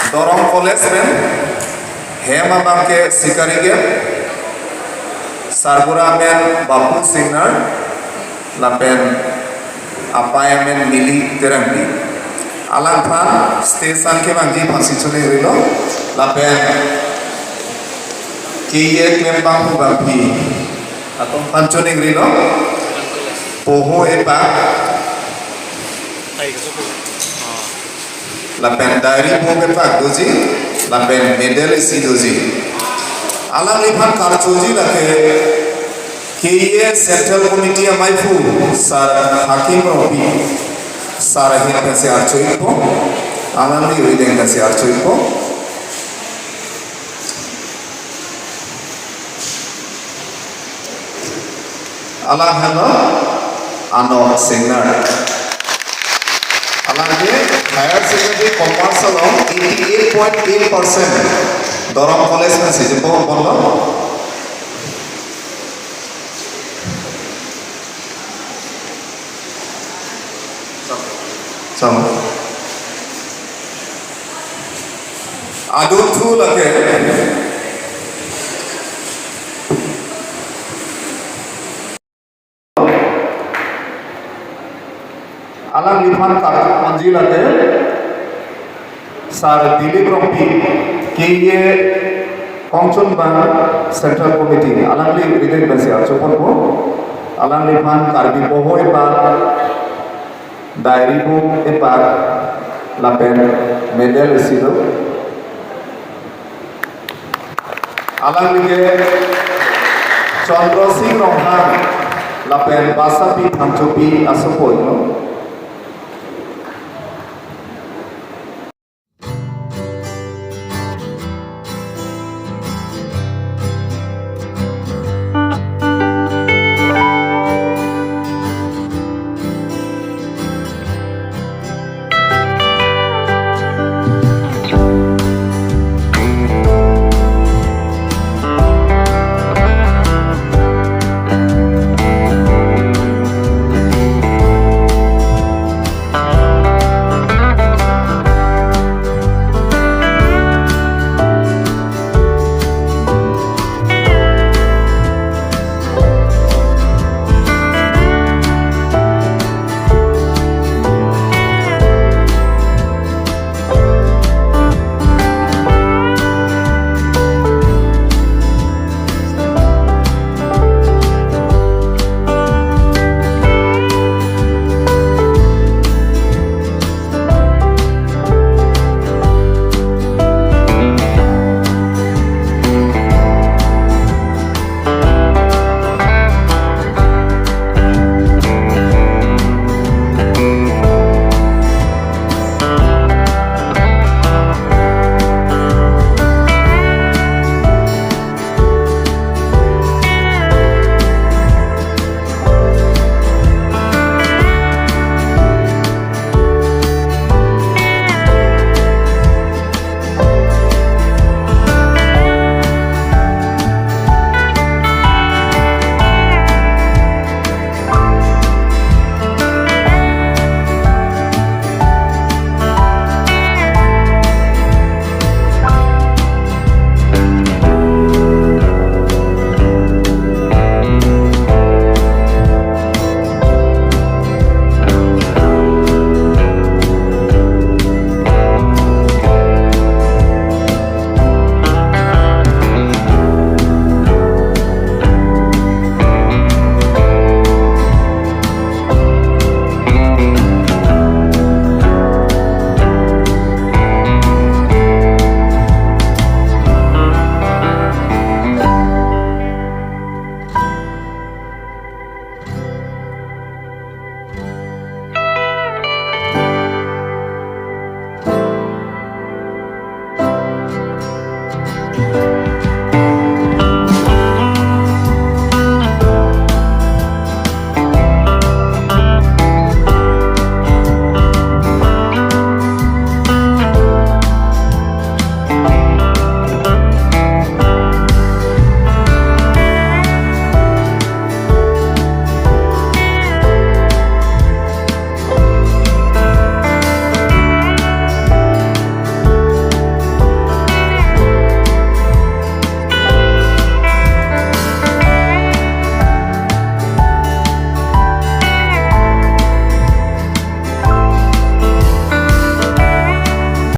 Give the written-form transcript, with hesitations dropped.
Dorong College men Hema Bangke Sikarige Sarbura men Bapu Singer Lapen Apaya men Mili Terangdi Alangpan Station ke Bangji Pasichone Rilo Lapen KEA Klem Bangku Bangpi Atong Panchone Rilo Poho Epa Lapen diary book epa doji lapen medal isi doji alam lipan karchoji lake KEA Central Committee amaifu sar hakim ropi sar hin kase archoipo alam li reading kase archoipo alam hano ano singer Alangge higher secondary commerce along 88.8% Dorong College में से जब वो बोला चलो आदुथु लगे Alam Lipan Manji lage Sar Dilip Rompi KEA Kongchon Ban Central Committee Alam Li Ridek Basi Archopon Ko Alam Lipan Karbi Boho Epa Diary Book Epa Lapen Medal Esido Alam Lige Chandra Singh Rohan Lapen Basapi Thamchopi Asopo